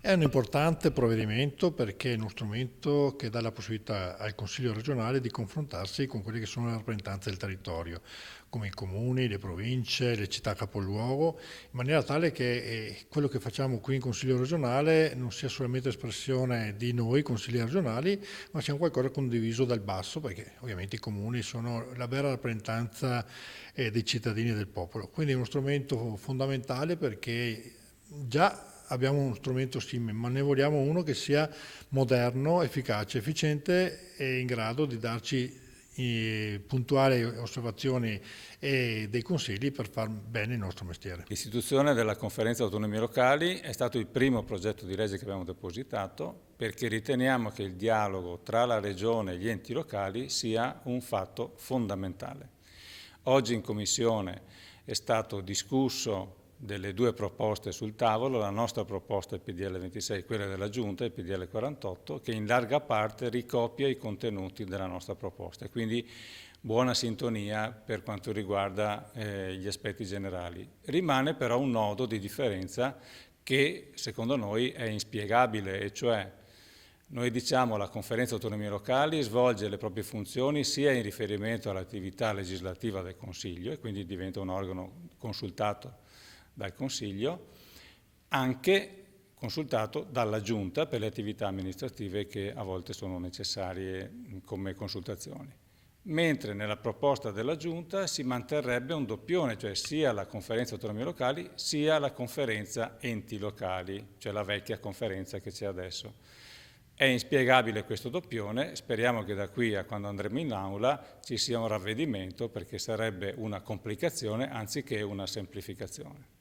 È un importante provvedimento perché è uno strumento che dà la possibilità al Consiglio regionale di confrontarsi con quelle che sono le rappresentanze del territorio, come i comuni, le province, le città capoluogo, in maniera tale che quello che facciamo qui in Consiglio regionale non sia solamente espressione di noi consiglieri regionali, ma sia qualcosa condiviso dal basso, perché ovviamente i comuni sono la vera rappresentanza dei cittadini e del popolo. Quindi è uno strumento fondamentale perché già abbiamo uno strumento simile, ma ne vogliamo uno che sia moderno, efficace, efficiente e in grado di darci puntuali osservazioni e dei consigli per far bene il nostro mestiere. L'istituzione della Conferenza Autonomie Locali è stato il primo progetto di legge che abbiamo depositato perché riteniamo che il dialogo tra la Regione e gli enti locali sia un fatto fondamentale. Oggi in Commissione è stato discusso delle due proposte sul tavolo, la nostra proposta è il PDL 26, quella della Giunta, il PDL 48, che in larga parte ricopia i contenuti della nostra proposta. Quindi buona sintonia per quanto riguarda gli aspetti generali. Rimane però un nodo di differenza che secondo noi è inspiegabile, e cioè noi diciamo la Conferenza Autonomie Locali svolge le proprie funzioni sia in riferimento all'attività legislativa del Consiglio e quindi diventa un organo consultato dal Consiglio, anche consultato dalla Giunta per le attività amministrative che a volte sono necessarie come consultazioni. Mentre nella proposta della Giunta si manterrebbe un doppione, cioè sia la Conferenza Autonomie Locali sia la Conferenza Enti Locali, cioè la vecchia conferenza che c'è adesso. È inspiegabile questo doppione, speriamo che da qui a quando andremo in aula ci sia un ravvedimento perché sarebbe una complicazione anziché una semplificazione.